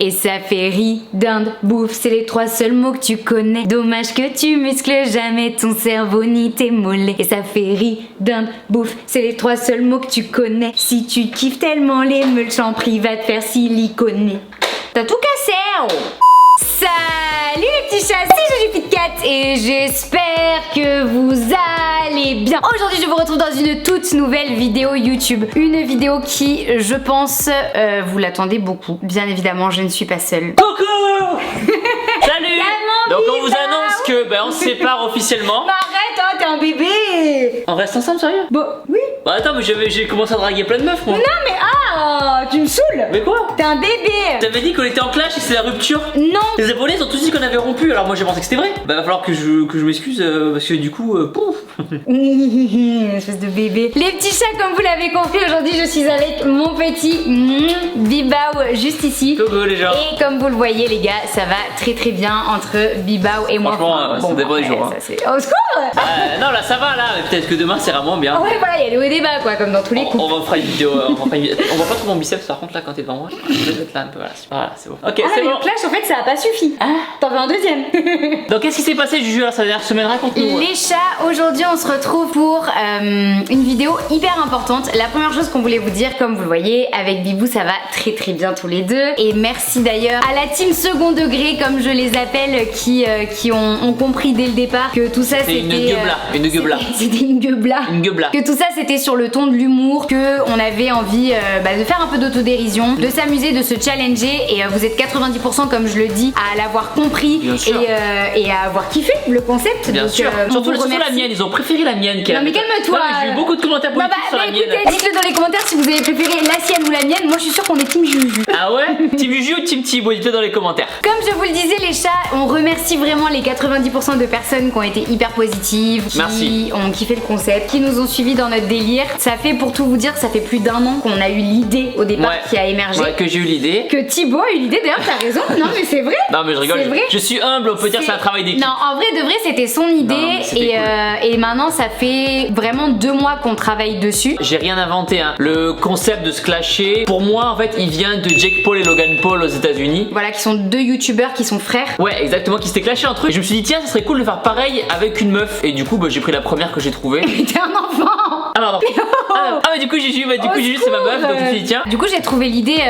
Et ça fait riz, dinde, bouffe, c'est les 3 seuls mots que tu connais. Dommage que tu muscles jamais ton cerveau ni tes mollets. Et ça fait riz, dinde, bouffe, c'est les 3 seuls mots que tu connais. Si tu kiffes tellement les meules, j'en prie, va te faire siliconer. T'as tout cassé, oh. Salut les petits chats, c'est JujuPitCat et j'espère que vous allez bien. Aujourd'hui je vous retrouve dans une toute nouvelle vidéo YouTube. Une vidéo qui, je pense, vous l'attendez beaucoup. Bien évidemment, je ne suis pas seule. Coucou. Salut. Donc on vous annonce que on se sépare officiellement. Bah arrête, hein, t'es un bébé. On reste ensemble, sérieux? Bah oui. Bah attends, mais j'ai commencé à draguer plein de meufs moi. Non mais tu me saoules. Mais quoi? T'es un bébé. T'avais dit qu'on était en clash et c'est la rupture? Non. Les abonnés ils ont tous dit qu'on avait rompu, alors moi j'ai pensé que c'était vrai. Bah va falloir que je m'excuse parce que du coup, pouf. Espèce de bébé. Les petits chats, comme vous l'avez compris, aujourd'hui je suis avec mon petit Bibao juste ici. Coucou les gens. Et comme vous le voyez les gars, ça va très très bien entre Bibao et moi. Franchement, ça dépend des jours. Hein. Au secours. Non là ça va là, mais peut-être que demain ça ira moins bien. Ouais voilà, il y a les hauts et des bas quoi, comme dans tous les coups. On va faire une vidéo, on voit pas trop mon biceps par contre là quand t'es devant moi. Je vais être là un peu, voilà c'est bon. Ok c'est bon. Le clash en fait ça a pas suffi. T'en veux un deuxième. Donc qu'est-ce qui s'est passé Juju là, cette dernière semaine? Raconte-nous. Les chats, aujourd'hui on se retrouve pour une vidéo hyper importante. La première chose qu'on voulait vous dire, comme vous le voyez, avec Bibou ça va très très bien tous les deux. Et merci d'ailleurs à la team second degré comme je les appelle, qui ont compris dès le départ que tout ça c'était une gueubla. C'était une gueubla. Que tout ça c'était sur le ton de l'humour, que on avait envie de faire un peu d'autodérision, de s'amuser, de se challenger. Et vous êtes 90% comme je le dis à l'avoir compris et à avoir kiffé le concept. Bien sûr. Surtout la mienne, ils ont préféré la mienne. Non mais calme-toi. J'ai eu beaucoup de commentaires positifs sur la mienne. Écoutez, dites-le dans les commentaires si vous avez préféré la sienne ou la mienne. Moi je suis sûre qu'on est team Juju. Ah ouais? Team Juju ou team Thibaut? Dites-le dans les commentaires. Comme je vous le disais les chats, on remercie vraiment les 90% de personnes qui ont été hyper positives, qui ont kiffé le concept, qui nous ont suivis dans notre délire. Ça fait, pour tout vous dire, ça fait plus d'1 an qu'on a eu l'idée au départ qui a émergé. Ouais, que j'ai eu l'idée. Que Thibaut a eu l'idée, d'ailleurs t'as raison. Non mais c'est vrai. Non mais je rigole. Je suis humble, on peut dire c'est un travail d'équipe. Non en vrai de vrai c'était son idée et maintenant ça fait vraiment 2 mois qu'on travaille dessus. J'ai rien inventé hein. Le concept de se clasher, pour moi en fait il vient de Jake Paul et Logan Paul aux États-Unis. Voilà, qui sont 2 youtubeurs qui sont frères. Ouais exactement, qui s'étaient clashés entre eux. Et je me suis dit tiens ça serait cool de faire pareil avec une meuf. Et du coup j'ai pris la première que j'ai trouvée. Mais t'es un enfant. Ah non. Mais du coup Juju c'est ma meuf, donc je me suis dit tiens. Du coup j'ai trouvé l'idée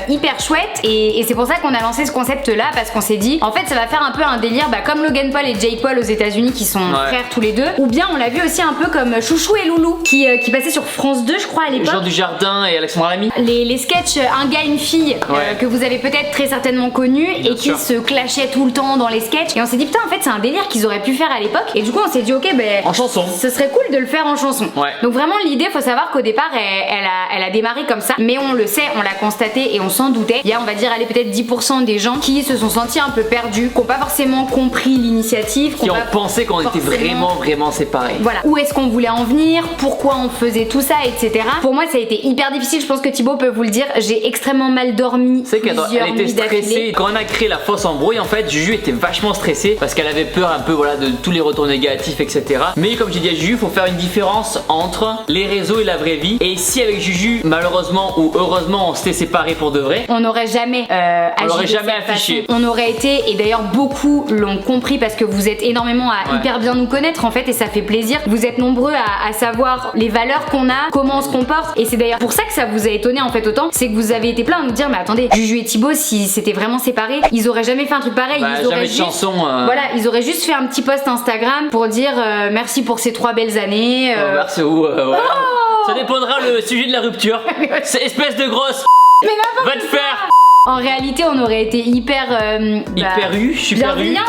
hyper chouette et c'est pour ça qu'on a lancé ce concept là, parce qu'on s'est dit en fait ça va faire un peu un délire comme Logan Paul et Jake Paul aux États-Unis qui sont frères tous les deux, ou bien on l'a vu aussi un peu comme Chouchou et Loulou qui passait sur France 2 je crois à l'époque. Jean Dujardin et Alexandra Lamy. Les sketchs un gars une fille que vous avez peut-être très certainement connus et qui se clashaient tout le temps dans les sketchs, et on s'est dit putain en fait c'est un délire qu'ils auraient pu faire à l'époque, et du coup on s'est dit ok en chanson ce serait cool de le faire en chanson. Donc vraiment l'idée, faut savoir qu'au départ elle a démarré comme ça, mais on le sait, on l'a constaté et on s'en doutait. Il y a on va dire peut-être 10% des gens qui se sont sentis un peu perdus, qui n'ont pas forcément compris l'initiative, qui ont pensé qu'on était vraiment séparés. Voilà, où est-ce qu'on voulait en venir, pourquoi on faisait tout ça, etc. Pour moi ça a été hyper difficile, je pense que Thibaut peut vous le dire, j'ai extrêmement mal dormi. C'est qu'elle était stressée. Quand on a créé la fausse embrouille en fait, Juju était vachement stressée parce qu'elle avait peur un peu de tous les retours négatifs etc. Mais comme j'ai dit à Juju, faut faire une différence entre les réseaux et la vraie vie. Et si avec Juju malheureusement ou heureusement on s'était séparés pour de vrai, on n'aurait jamais affiché. On aurait été, et d'ailleurs beaucoup l'ont compris parce que vous êtes énormément à hyper bien nous connaître en fait, et ça fait plaisir. Vous êtes nombreux à savoir les valeurs qu'on a, comment on se comporte, et c'est d'ailleurs pour ça que ça vous a étonné en fait autant, c'est que vous avez été plein à nous dire mais attendez, Juju et Thibaut si c'était vraiment séparés, ils auraient jamais fait un truc pareil. Ils auraient juste, voilà, ils auraient juste fait un petit post Instagram pour dire merci pour ces 3 belles années. Merci ça dépendra le sujet de la rupture. C'est espèce de grosse. Mais va te faire. En réalité, on aurait été hyper bienveillant,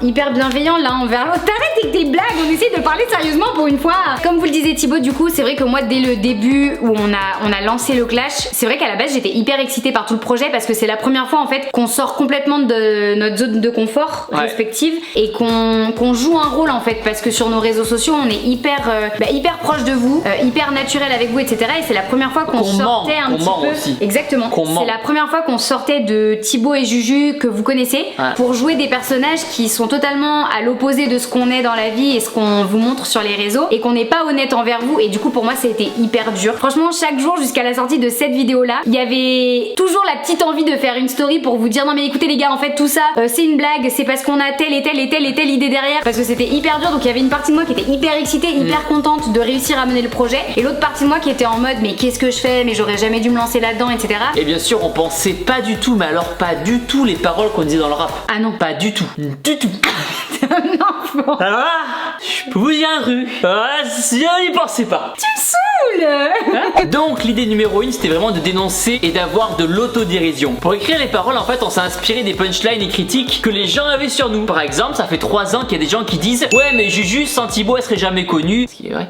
hyper bienveillant l'un envers l'autre. T'arrêtes avec tes blagues, on essaie de parler sérieusement pour une fois. Comme vous le disiez Thibaut, du coup, c'est vrai que moi, dès le début où on a lancé le clash, c'est vrai qu'à la base, j'étais hyper excitée par tout le projet parce que c'est la première fois en fait qu'on sort complètement de notre zone de confort respective et qu'on joue un rôle en fait, parce que sur nos réseaux sociaux, on est hyper proche de vous, hyper naturel avec vous, etc. Et c'est la première fois qu'on sortait un petit peu. Exactement. C'est la première fois qu'on sortait sortait de Thibaut et Juju que vous connaissez pour jouer des personnages qui sont totalement à l'opposé de ce qu'on est dans la vie et ce qu'on vous montre sur les réseaux et qu'on n'est pas honnête envers vous, et du coup pour moi ça a été hyper dur. Franchement chaque jour jusqu'à la sortie de cette vidéo là, il y avait toujours la petite envie de faire une story pour vous dire non mais écoutez les gars, en fait tout ça c'est une blague, c'est parce qu'on a telle et telle et telle et telle idée derrière, parce que c'était hyper dur. Donc il y avait une partie de moi qui était hyper excitée, hyper contente de réussir à mener le projet, et l'autre partie de moi qui était en mode mais qu'est-ce que je fais, mais j'aurais jamais dû me lancer là-dedans, etc. Et bien sûr on pensait pas du tout, mais alors pas du tout les paroles qu'on disait dans le rap. Ah non, pas du tout, du tout. non, bon. Alors là, je peux vous dire un truc, je n'y pensais pas. Tu me saoules. Donc l'idée numéro 1 c'était vraiment de dénoncer et d'avoir de l'autodérision. Pour écrire les paroles en fait on s'est inspiré des punchlines et critiques que les gens avaient sur nous. Par exemple ça fait 3 ans qu'il y a des gens qui disent ouais mais Juju sans Thibaut elle serait jamais connue. Ce qui est vrai.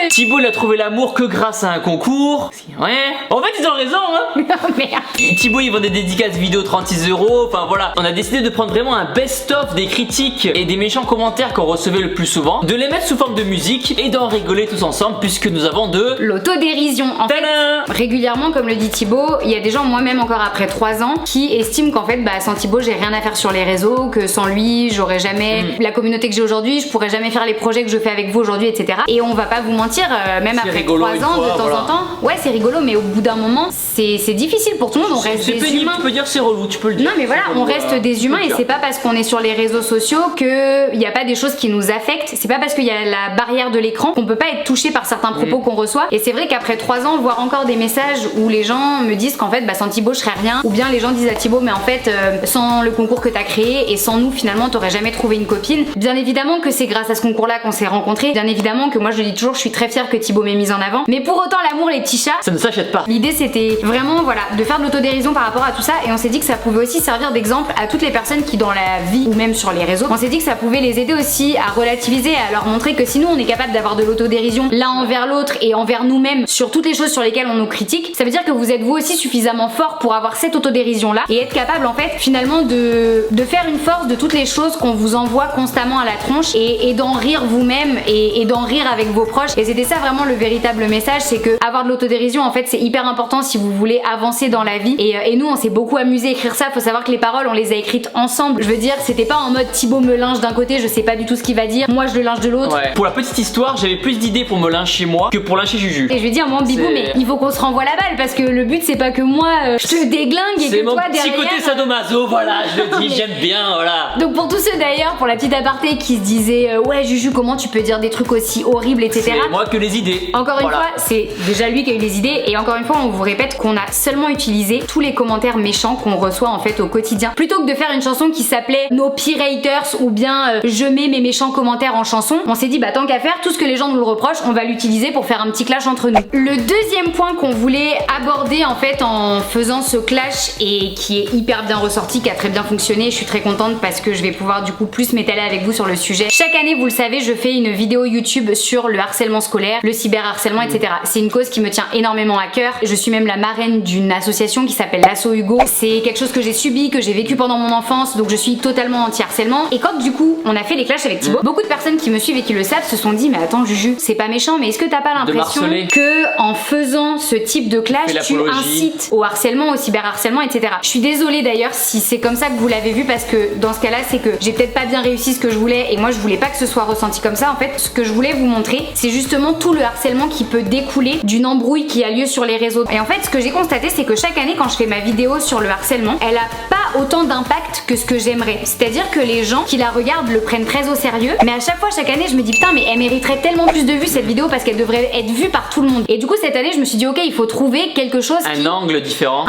Thibaut il a trouvé l'amour que grâce à un concours. Ce qui est vrai. En fait ils ont raison hein. Oh merde. Thibaut il vend des dédicaces vidéo 36 €. Enfin voilà. On a décidé de prendre vraiment un best-of des critiques et des méchants commentaires qu'on recevait le plus souvent, de les mettre sous forme de musique et d'en rigoler tous ensemble puisque nous avons de l'autodérision. En fait, régulièrement, comme le dit Thibaut, il y a des gens, moi-même encore après 3 ans, qui estiment qu'en fait, bah, sans Thibaut, j'ai rien à faire sur les réseaux, que sans lui, j'aurais jamais la communauté que j'ai aujourd'hui, je pourrais jamais faire les projets que je fais avec vous aujourd'hui, etc. Et on va pas vous mentir, même après 3 ans, de temps en temps, ouais, c'est rigolo, mais au bout d'un moment, c'est difficile pour tout le monde, on reste des humains. Tu peux dire c'est relou, tu peux le dire. Non, mais voilà, on reste des humains et c'est pas parce qu'on est sur les réseaux sociaux qu'il y a pas des choses qui nous affectent, c'est pas parce qu'il y a la barrière de l'écran qu'on peut pas être touché par certains propos qu'on reçoit. Et c'est vrai qu'après 3 ans, voir encore des messages où les gens me disent qu'en fait bah, sans Thibaut je serais rien, ou bien les gens disent à Thibaut mais en fait sans le concours que t'as créé et sans nous finalement t'aurais jamais trouvé une copine. Bien évidemment que c'est grâce à ce concours là qu'on s'est rencontrés, bien évidemment que moi je le dis toujours, je suis très fière que Thibaut m'ait mise en avant, mais pour autant l'amour les petits chats, ça ne s'achète pas. L'idée c'était vraiment voilà de faire de l'autodérision par rapport à tout ça, et on s'est dit que ça pouvait aussi servir d'exemple à toutes les personnes qui dans la vie ou même sur les réseaux, on s'est dit que ça pouvait les aider aussi à relativiser, à leur montrer que si nous on est capable d'avoir de l'autodérision l'un envers l'autre et envers nous-mêmes sur toutes les choses sur lesquelles on nous critique, ça veut dire que vous êtes vous aussi suffisamment fort pour avoir cette autodérision là et être capable en fait finalement de faire une force de toutes les choses qu'on vous envoie constamment à la tronche et d'en rire vous-même et d'en rire avec vos proches. Et c'était ça vraiment le véritable message, c'est que avoir de l'autodérision en fait c'est hyper important si vous voulez avancer dans la vie, et nous on s'est beaucoup amusé à écrire ça. Faut savoir que les paroles on les a écrites ensemble, je veux dire c'était pas en mode Thibaut me linge d'un côté, je sais pas du tout ce qu'il va dire, moi je le linge de l'autre. Ouais. Pour la petite histoire, j'avais plus d'idées pour me lyncher moi que pour lyncher Juju. Et je vais dire moi Bibou mais il faut qu'on se renvoie la balle parce que le but c'est pas que moi je te déglingue et que toi derrière. C'est mon petit côté sadomaso, voilà, je le dis, j'aime bien, voilà. Donc pour tous ceux d'ailleurs, pour la petite aparté qui se disaient ouais Juju comment tu peux dire des trucs aussi horribles etc. C'est moi que les idées. Encore une fois, c'est déjà lui qui a eu les idées, et encore une fois on vous répète qu'on a seulement utilisé tous les commentaires méchants qu'on reçoit en fait au quotidien. Plutôt que de faire une chanson qui s'appelait Nos pires haters ou bien je mets mes méchants commentaires en chanson, on s'est dit bah tant qu'à faire, tout ce que les gens nous le reprochent, on va l'utiliser pour faire un petit clash entre nous. Le deuxième point qu'on voulait aborder en fait en faisant ce clash et qui est hyper bien ressorti, qui a très bien fonctionné, je suis très contente parce que je vais pouvoir du coup plus m'étaler avec vous sur le sujet. Chaque année, vous le savez, je fais une vidéo YouTube sur le harcèlement scolaire, le cyberharcèlement, etc. C'est une cause qui me tient énormément à cœur. Je suis même la marraine d'une association qui s'appelle l'Asso Hugo. C'est quelque chose que j'ai subi, que j'ai vécu pendant mon enfance, donc je suis totalement anti-harcèlement. Et quand du coup on a fait les clashs avec Thibaut, beaucoup de personnes qui me suivent et qui le savent se sont dit mais attends Juju, c'est pas méchant, mais est-ce que t'as pas l'impression que en faisant ce type de clash tu incites au harcèlement, au cyberharcèlement, etc. Je suis désolée d'ailleurs si c'est comme ça que vous l'avez vu, parce que dans ce cas là c'est que j'ai peut-être pas bien réussi ce que je voulais, et moi je voulais pas que ce soit ressenti comme ça. En fait ce que je voulais vous montrer c'est justement tout le harcèlement qui peut découler d'une embrouille qui a lieu sur les réseaux. Et en fait ce que j'ai constaté c'est que chaque année quand je fais ma vidéo sur le harcèlement, elle a pas autant d'impact que ce que j'aimerais. C'est-à-dire que les gens qui la regardent le prennent très au sérieux, mais à chaque fois, chaque année je me dis putain mais elle mériterait tellement plus de vues cette vidéo parce qu'elle devrait être vue par tout le monde. Et du coup cette année je me suis dit ok il faut trouver quelque chose un angle différent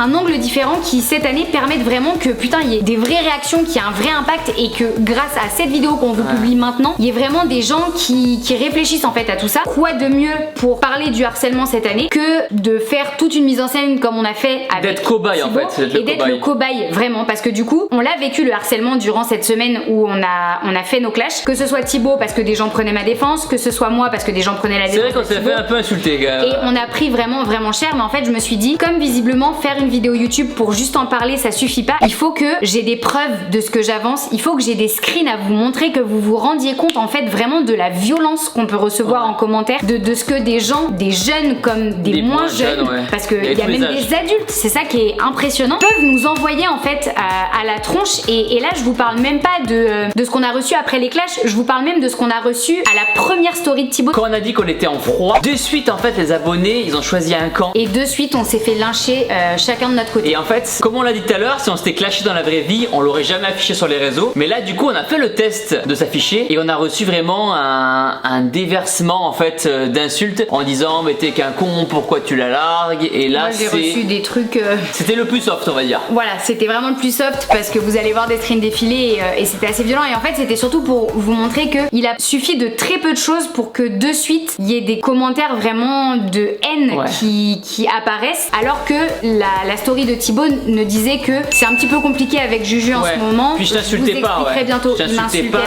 qui cette année permette vraiment que putain il y ait des vraies réactions, qu'il y ait un vrai impact, et que grâce à cette vidéo qu'on vous publie maintenant, il y ait vraiment des gens qui réfléchissent en fait à tout ça. Quoi de mieux pour parler du harcèlement cette année que de faire toute une mise en scène comme on a fait avec d'être cobaye en fait, et d'être le cobaye vraiment, parce que du coup on l'a vécu le harcèlement durant cette semaine où on a fait nos clashs, que ce soit Thibaut parce que des gens prenaient ma défense, que ce soit moi parce que des gens prenaient la défense. C'est vrai qu'on s'est fait un peu insulter, gars. Et on a pris vraiment cher, mais en fait je me suis dit, comme visiblement faire une vidéo YouTube pour juste en parler ça suffit pas, il faut que j'ai des preuves de ce que j'avance, il faut que j'ai des screens à vous montrer, que vous vous rendiez compte en fait vraiment de la violence qu'on peut recevoir en commentaire, de ce que des gens, des jeunes comme des moins jeunes, parce que il y a même des adultes, c'est ça qui est impressionnant, peuvent nous envoyer en fait à la tronche. Et là je vous parle même pas de ce qu'on a reçu après les clashs, je vous parle même de ce qu'on a reçu à la première story de Thibaut. Quand on a dit qu'on était en froid, de suite en fait les abonnés ils ont choisi un camp. Et de suite on s'est fait lyncher chacun de notre côté. Et en fait, comme on l'a dit tout à l'heure, si on s'était clashé dans la vraie vie, on l'aurait jamais affiché sur les réseaux. Mais là du coup on a fait le test de s'afficher et on a reçu vraiment un déversement en fait d'insultes en disant mais t'es qu'un con, pourquoi tu la largues. Et là j'ai reçu des trucs c'était le plus soft on va dire. Voilà, c'était vraiment le plus soft parce que vous allez voir des screens défiler et c'était assez violent. Et en fait c'était surtout pour vous montrer que il a suffi de très peu de choses pour que de suite il y ait des commentaires vraiment de haine qui apparaissent, alors que la story de Thibaut ne disait que c'est un petit peu compliqué avec Juju en ce moment. Puis je t'insultais pas, bientôt. Je t'insultais pas,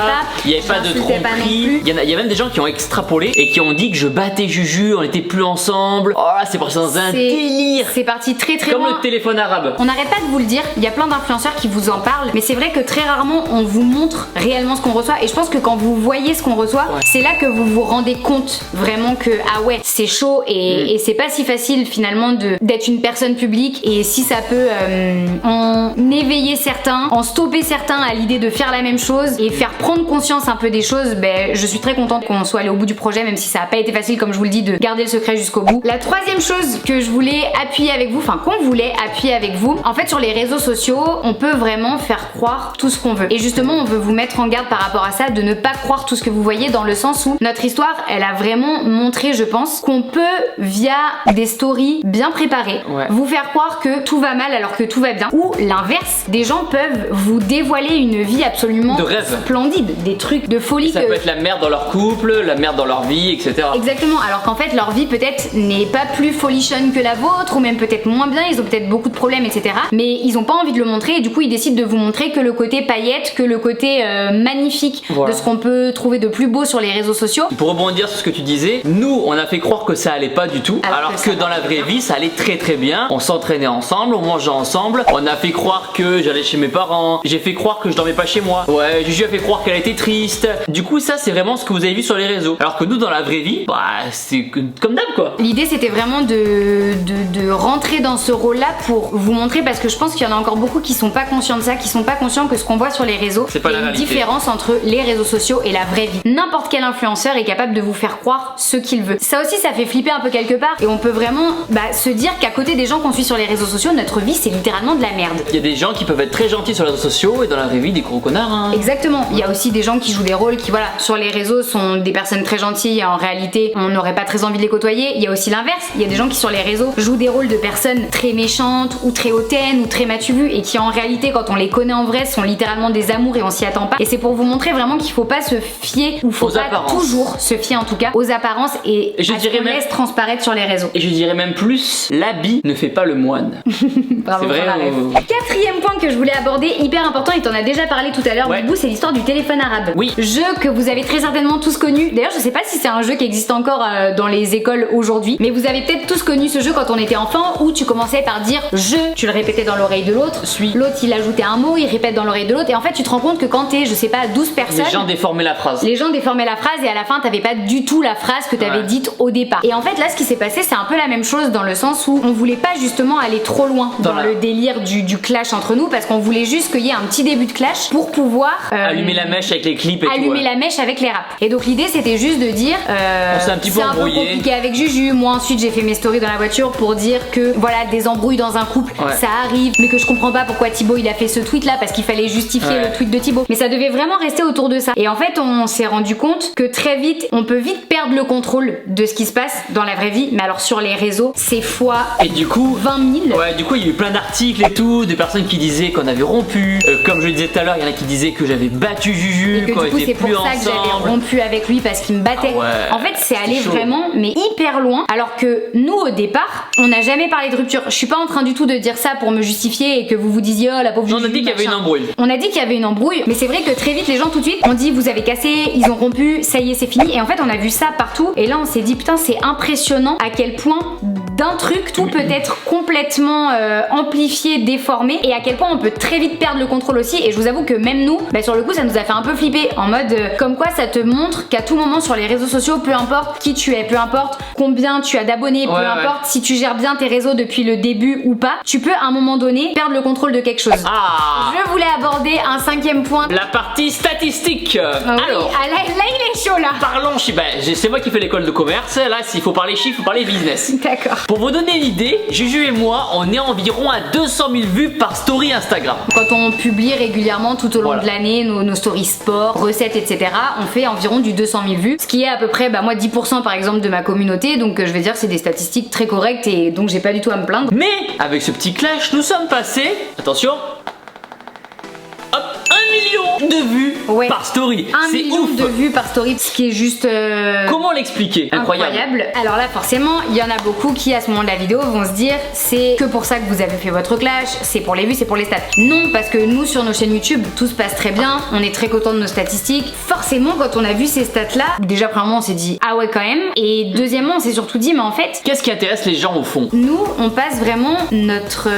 il n'y avait pas de tromperie. Il y a même des gens qui ont extrapolé et qui ont dit que je battais Juju, on était plus ensemble. Oh là, c'est parti dans un délire. C'est parti très comme loin. Le téléphone arabe. On n'arrête pas de vous le dire, il y a plein d'influenceurs qui vous en parlent, mais c'est vrai que très rarement on vous montre réellement ce qu'on reçoit. Et je pense que quand vous voyez ce qu'on reçoit, c'est là que vous vous rendez compte vraiment que ah ouais, c'est chaud et c'est pas si facile finalement d'être une personne publique. Et si ça peut en éveiller certains, en stopper certains à l'idée de faire la même chose et faire prendre conscience un peu des choses, ben je suis très contente qu'on soit allé au bout du projet, même si ça a pas été facile comme je vous le dis de garder le secret jusqu'au bout. La troisième chose que je voulais appuyer avec vous, enfin qu'on voulait appuyer avec vous, en fait sur les réseaux sociaux on peut vraiment faire croire tout ce qu'on veut, et justement on veut vous mettre en garde par rapport à ça, de ne pas croire tout ce que vous voyez, dans le sens où notre histoire elle a vraiment montré, je pense, qu'on peut via des stories bien préparées vous faire croire que tout va mal alors que tout va bien, ou l'inverse, des gens peuvent vous dévoiler une vie absolument de rêve, splendide, des trucs de folie. Ça peut être la merde dans leur couple, la merde dans leur vie, etc. Exactement, alors qu'en fait leur vie peut-être n'est pas plus folichonne que la vôtre, ou même peut-être moins bien, ils ont peut-être beaucoup de problèmes, etc. Mais ils ont pas envie de le montrer, et du coup ils décident de vous montrer que le côté paillette, que le côté magnifique de ce qu'on peut trouver de plus beau sur les réseaux sociaux. Pour rebondir sur ce que tu disais, nous on a fait croire que ça allait pas du tout, alors que dans la vraie vie ça allait très bien. On s'entraînait ensemble, on mangeait ensemble, on a fait croire que j'allais chez mes parents, j'ai fait croire que je dormais pas chez moi, Juju a fait croire qu'elle était triste. Du coup ça c'est vraiment ce que vous avez vu sur les réseaux, alors que nous dans la vraie vie, bah c'est comme d'hab quoi. L'idée c'était vraiment de rentrer dans ce rôle là pour vous montrer, parce que je pense qu'il y en a encore beaucoup qui sont pas conscients de ça, qui sont pas conscients que ce qu'on voit sur les réseaux, c'est pas la réalité. Une différence entre les réseaux sociaux et la vraie vie. N'importe quel influenceur est capable de vous faire croire ce qu'il veut. Ça aussi ça fait flipper un peu quelque part, et on peut vraiment se dire qu'à côté des gens qu'on suit sur les réseaux sociaux, notre vie c'est littéralement de la merde. Il y a des gens qui peuvent être très gentils sur les réseaux sociaux et dans la vraie vie des gros connards hein. Exactement, il y a aussi des gens qui jouent des rôles qui voilà sur les réseaux sont des personnes très gentilles et en réalité on n'aurait pas très envie de les côtoyer. Il y a aussi l'inverse, il y a des gens qui sur les réseaux jouent des rôles de personnes très méchantes ou très hautaines ou très m'as-tu vu, et qui en réalité quand on les connaît en vrai sont littéralement des amours et on s'y attend pas. Et c'est pour vous montrer vraiment qu'il faut pas se fier, ou faut pas toujours se fier en tout cas aux apparences et à ce qu'on laisse transparaître sur les réseaux. Et je dirais même plus, l'habit ne fait pas le moine. Bravo, c'est vrai. Quatrième point que je voulais aborder, hyper important, et t'en as déjà parlé tout à l'heure, Bibou, c'est l'histoire du téléphone arabe. Oui. Jeu que vous avez très certainement tous connu. D'ailleurs, je sais pas si c'est un jeu qui existe encore dans les écoles aujourd'hui, mais vous avez peut-être tous connu ce jeu quand on était enfant, où tu commençais par dire je, tu le répétais dans l'oreille de l'autre, l'autre il ajoutait un mot, il répète dans l'oreille de l'autre, et en fait tu te rends compte que quand t'es, je sais pas, 12 personnes, les gens déformaient la phrase. Les gens déformaient la phrase et à la fin t'avais pas du tout la phrase que t'avais dite au départ. Et en fait là ce qui s'est passé c'est un peu la même chose, dans le sens où on voulait pas justement aller trop loin dans le délire du clash entre nous, parce qu'on voulait juste qu'il y ait un petit début de clash pour pouvoir allumer la mèche avec les clips et allumer la mèche avec les raps. Et donc l'idée c'était juste de dire on s'est un petit peu embrouillé. C'est un peu compliqué avec Juju. Moi ensuite j'ai fait mes stories dans la voiture pour dire que voilà, des embrouilles dans un couple ça arrive, mais que je comprends pas pourquoi Thibaut il a fait ce tweet là, parce qu'il fallait justifier le tweet de Thibaut, mais ça devait vraiment rester autour de ça. Et en fait on s'est rendu compte que très vite on peut vite perdre le contrôle de ce qui se passe dans la vraie vie, mais alors sur les réseaux c'est fois et du coup 20 000. Ouais, du coup il y a eu plein d'articles et tout, de personnes qui disaient qu'on avait rompu, comme je le disais tout à l'heure, il y en a qui disaient que j'avais battu Juju, et que du coup c'est pour ça que j'avais rompu avec lui parce qu'il me battait. En fait c'est allé vraiment mais hyper loin, alors que nous au départ on n'a jamais parlé de rupture. Je suis pas en train du tout de dire ça pour me justifier et que vous vous disiez disiez oh la pauvre Non, on a Juju, dit qu'il y avait une machin. embrouille. On a dit qu'il y avait une embrouille, mais c'est vrai que très vite les gens tout de suite ont dit vous avez cassé, ils ont rompu, ça y est c'est fini. Et en fait on a vu ça partout et là on s'est dit putain c'est impressionnant à quel point d'un truc tout peut être complètement amplifié, déformé et à quel point on peut très vite perdre le contrôle aussi. Et je vous avoue que même nous, bah, sur le coup ça nous a fait un peu flipper en mode comme quoi ça te montre qu'à tout moment sur les réseaux sociaux, peu importe qui tu es, peu importe combien tu as d'abonnés, peu importe si tu gères bien tes réseaux depuis le début ou pas, tu peux à un moment donné perdre le contrôle de quelque chose. Je voulais aborder un 5e point. La partie statistique. Alors, là il est chaud là. parlons chiffres. C'est moi qui fais l'école de commerce. Là, s'il faut parler chiffres, il faut parler business. D'accord. Pour vous donner une idée, Juju et moi, on est environ à 200 000 vues par story Instagram. Quand on publie régulièrement tout au long de l'année nos stories sport, recettes, etc., on fait environ du 200 000 vues, ce qui est à peu près moi 10% par exemple de ma communauté, donc je vais dire c'est des statistiques très correctes et donc j'ai pas du tout à me plaindre. Mais avec ce petit clash, nous sommes passés, attention, hop, 1 million de vues par story. 1 million ouf. de vues par story, ce qui est juste comment l'expliquer? Incroyable. Alors là forcément il y en a beaucoup qui à ce moment de la vidéo vont se dire c'est que pour ça que vous avez fait votre clash, c'est pour les vues, c'est pour les stats. Non, parce que nous sur nos chaînes YouTube tout se passe très bien, on est très content de nos statistiques. Forcément quand on a vu ces stats là, déjà premièrement on s'est dit ah ouais quand même, et deuxièmement on s'est surtout dit mais en fait qu'est-ce qui intéresse les gens au fond? Nous on passe vraiment notre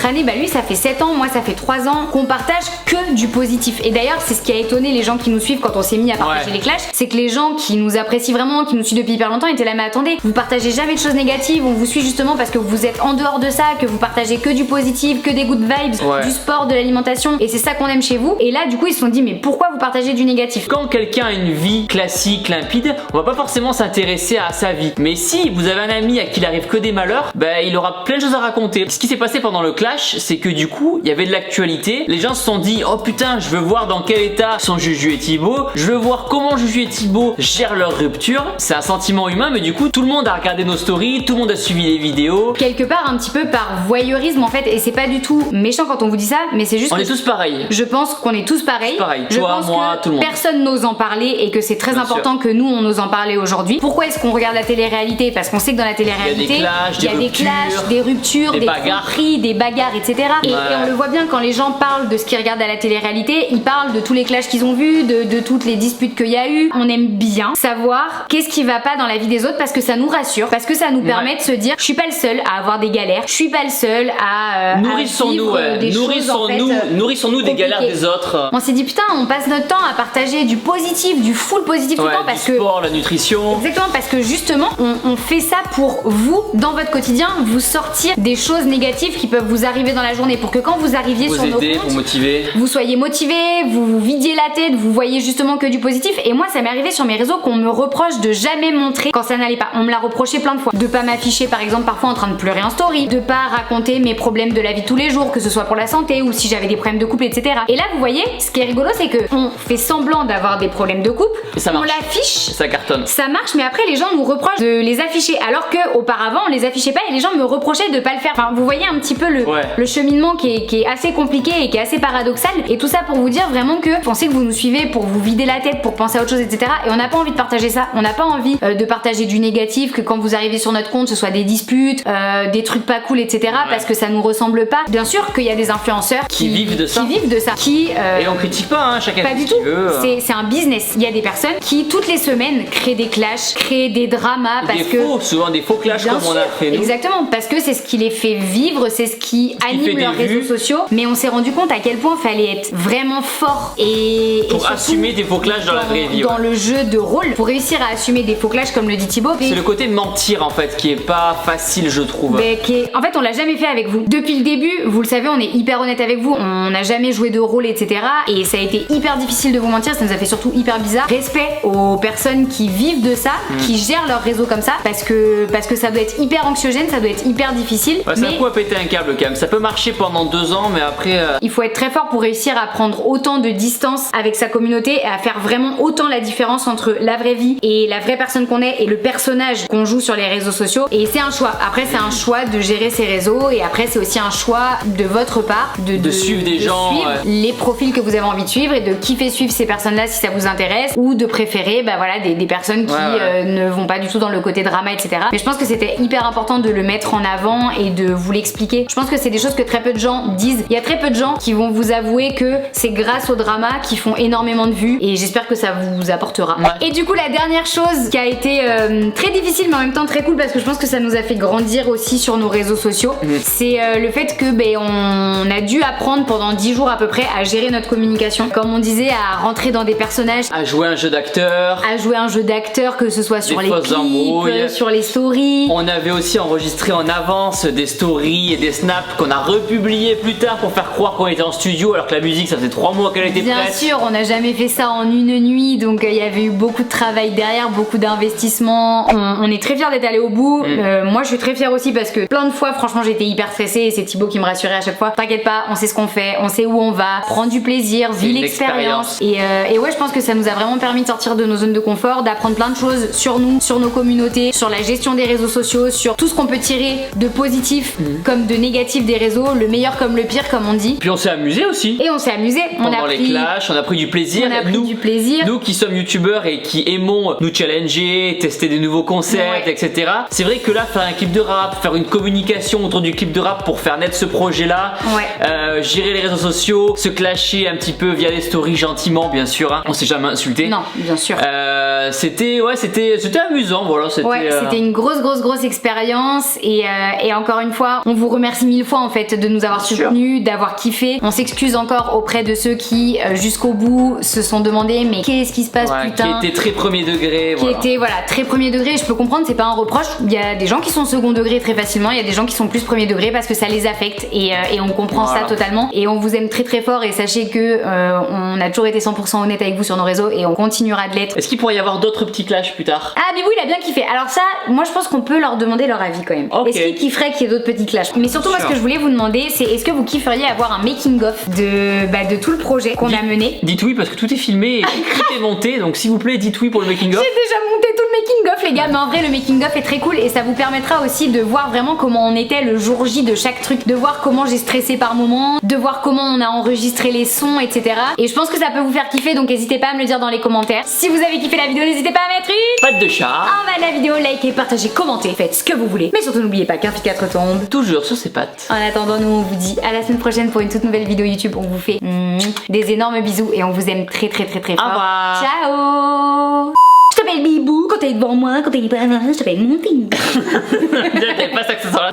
année, lui ça fait 7 ans, moi ça fait 3 ans qu'on partage que du positif. Et d'ailleurs c'est ce qui a étonné les gens qui nous suivent quand on s'est mis à partager les clashs, c'est que les gens qui nous apprécient vraiment, qui nous suivent depuis hyper longtemps étaient là mais attendez, vous partagez jamais de choses négatives, on vous suit justement parce que vous êtes en dehors de ça, que vous partagez que du positif, que des good vibes, du sport, de l'alimentation, et c'est ça qu'on aime chez vous. Et là du coup ils se sont dit mais pourquoi vous partagez du négatif? Quand quelqu'un a une vie classique, limpide, on va pas forcément s'intéresser à sa vie. Mais si vous avez un ami à qui il arrive que des malheurs, il aura plein de choses à raconter. Ce qui s'est passé pendant le clash, c'est que du coup il y avait de l'actualité, les gens se sont dit oh putain je veux voir dans quel état sont Juju et Thibaut, je veux voir comment Juju et Thibaut gèrent leur rupture. C'est un sentiment humain, mais du coup tout le monde a regardé nos stories, tout le monde a suivi les vidéos. Quelque part un petit peu par voyeurisme en fait, et c'est pas du tout méchant quand on vous dit ça, mais c'est juste on est tous pareils. Je pense qu'on est tous pareils. Je Toi, pense moi, que tout le monde. Personne n'ose en parler et que c'est très important que nous on ose en parler aujourd'hui. Pourquoi est-ce qu'on regarde la télé-réalité? Parce qu'on sait que dans la télé-réalité il y a des clashs, des ruptures, des bagarres, tromperies, des bagarres, etc. Et on le voit bien quand les gens parlent de ce qu'ils regardent à la télé-réalité, ils parlent de tous les clashs qu'ils ont vus, de toutes les disputes qu'il y a eu. On aime bien savoir qu'est-ce qui va pas dans la vie des autres parce que ça nous rassure, parce que ça nous permet de se dire je suis pas le seul à avoir des galères, je suis pas le seul à nourrissons-nous des galères des autres. On s'est dit putain on passe notre temps à partager du positif, du full positif tout le temps parce que sport, la nutrition. Exactement, parce que justement on fait ça pour vous dans votre quotidien, vous sortir des choses négatives qui peuvent vous arriver dans la journée pour que quand vous arriviez sur nos comptes, vous motiver, vous soyez motivé, vous vous vidiez la tête, vous voyez justement que du positif. Et moi ça m'est arrivé sur mes réseaux qu'on me reproche de jamais montrer quand ça n'allait pas. On me l'a reproché plein de fois, de pas m'afficher par exemple parfois en train de pleurer en story, de pas raconter mes problèmes de la vie de tous les jours, que ce soit pour la santé ou si j'avais des problèmes de couple, etc. Et là vous voyez, ce qui est rigolo c'est que on fait semblant d'avoir des problèmes de couple, on l'affiche, ça cartonne, ça marche, mais après les gens nous reprochent de les afficher alors que auparavant on les affichait pas et les gens me reprochaient de pas le faire. Enfin vous voyez un petit peu le cheminement qui est assez compliqué et qui est assez paradoxal, et tout ça pour vous dire vraiment que on sait que vous nous suivez pour vous vider la tête, pour penser à autre chose, etc. Et on n'a pas envie de partager ça, on n'a pas envie de partager du négatif, que quand vous arrivez sur notre compte ce soit des disputes, des trucs pas cool, etc. Parce que ça nous ressemble pas. Bien sûr qu'il y a des influenceurs qui vivent de ça, et on critique pas, hein, chacun pas fait du ce tout. qu'il veut. C'est un business. Il y a des personnes qui toutes les semaines créent des clashs, créent des dramas souvent des faux clashs comme on a fait nous. Exactement, parce que c'est ce qui les fait vivre, c'est ce qui anime leurs réseaux sociaux. Mais on s'est rendu compte à quel point il fallait être vraiment fort et pour assumer des faux clashs dans la vraie vie. Dans le jeu de rôle, pour réussir à assumer des faux clashs comme le dit Thibaut. C'est le côté mentir en fait qui est pas facile je trouve. En fait on l'a jamais fait avec vous. Depuis le début, vous le savez, on est hyper honnête avec vous, on n'a jamais joué de rôle, etc. Et ça a été hyper difficile de vous mentir, ça nous a fait surtout hyper bizarre. Respect aux personnes qui vivent de ça, qui gèrent leur réseau comme ça, parce que ça doit être hyper anxiogène, ça doit être hyper difficile. Ça a un coup à péter un câble quand même. Ça peut marcher pendant 2 ans, mais après il faut être très fort pour réussir à prendre autant de distance avec sa communauté et à faire vraiment autant la différence entre la vraie vie et la vraie personne qu'on est et le personnage qu'on joue sur les réseaux sociaux. Et c'est un choix. Après, c'est un choix de gérer ses réseaux et après, c'est aussi un choix de votre part de suivre des gens, suivre les profils que vous avez envie de suivre et de kiffer suivre ces personnes-là si ça vous intéresse ou de préférer bah voilà, des personnes qui ne vont pas du tout dans le côté drama, etc. Mais je pense que c'était hyper important de le mettre en avant et de vous l'expliquer. Je pense que c'est des choses que très peu de gens disent. Il y a très peu de gens qui vont vous avouer que c'est grâce au drama qui font énormément de vues et j'espère que ça vous apportera. Et du coup, la dernière chose qui a été très difficile mais en même temps très cool parce que je pense que ça nous a fait grandir aussi sur nos réseaux sociaux, c'est le fait que on a dû apprendre pendant 10 jours à peu près à gérer notre communication. Comme on disait, à rentrer dans des personnages, à jouer un jeu d'acteur, que ce soit sur les clips, sur les stories. On avait aussi enregistré en avance des stories et des snaps qu'on a republiés plus tard pour faire croire qu'on était en studio alors que la musique ça faisait 3 mois qu'elle était prête. Bien sûr, on n'a jamais fait ça en une nuit, donc il y avait eu beaucoup de travail derrière, beaucoup d'investissement. On est très fiers d'être allé au bout. Moi je suis très fière aussi parce que plein de fois franchement j'étais hyper stressée et c'est Thibaut qui me rassurait à chaque fois. T'inquiète pas, on sait ce qu'on fait, on sait où on va, prends du plaisir, vis l'expérience. Et ouais, je pense que ça nous a vraiment permis de sortir de nos zones de confort, d'apprendre plein de choses sur nous, sur nos communautés, sur la gestion des réseaux sociaux, sur tout ce qu'on peut tirer de positif comme de négatif des réseaux, le meilleur comme le pire comme on dit. Puis on s'est amusé aussi. Et on s'est amusé. Pendant les clashs, on a pris du plaisir. Nous qui sommes youtubeurs et qui aimons nous challenger, tester des nouveaux concepts, etc. C'est vrai que là, faire un clip de rap, faire une communication autour du clip de rap pour faire naître ce projet-là, gérer les réseaux sociaux, se clasher un petit peu via les stories gentiment, bien sûr. Hein. On s'est jamais insulté. Non, bien sûr. C'était amusant, voilà. C'était une grosse expérience et encore une fois, on vous remercie 1000 fois en fait de nous avoir soutenus, d'avoir kiffé. On s'excuse encore auprès de ceux qui jusqu'au bout se sont demandé mais qu'est-ce qui se passe putain. Qui était très premier degré. Qui était très premier degré. Je peux comprendre, c'est pas un reproche. Il y a des gens qui sont second degré très facilement, il y a des gens qui sont plus premier degré parce que ça les affecte et on comprend ça totalement. Et on vous aime très fort et sachez que on a toujours été 100% honnête avec vous sur nos réseaux et on continuera de l'être. Est-ce qu'il pourrait y avoir d'autres petits clashs plus tard? Ah Bibou il a bien kiffé. Alors ça, moi je pense qu'on peut leur demander leur avis quand même. Est-ce qu'ils kifferaient qu'il y ait d'autres petits clashs? Mais surtout moi ce que je voulais vous demander c'est est-ce que vous kifferiez avoir un making of de tout le projet qu'on a mené? Dites oui parce que tout est filmé et tout est monté, donc s'il vous plaît dites oui pour le making of. J'ai déjà monté tout le making of les gars, mais en vrai le making of est très cool et ça vous permettra aussi de voir vraiment comment on était le jour J de chaque truc, de voir comment j'ai stressé par moment, de voir comment on a enregistré les sons, etc. Et je pense que ça peut vous faire kiffer, donc n'hésitez pas à me le dire dans les commentaires. Si vous avez kiffé la vidéo, n'hésitez pas à mettre une patte de chat en bas de la vidéo, likez, partagez, commentez, faites ce que vous voulez. Mais surtout n'oubliez pas qu'un fit 4 tombe toujours sur ses pattes. En attendant, nous on vous dit à la semaine prochaine pour une toute nouvelle vidéo YouTube. On vous fait des énormes bisous et on vous aime très fort. Au revoir. Ciao. Je t'appelle Bibou quand t'es devant moi, quand t'es pas là, je t'appelle Monty. T'avais pas ça que ce soit là.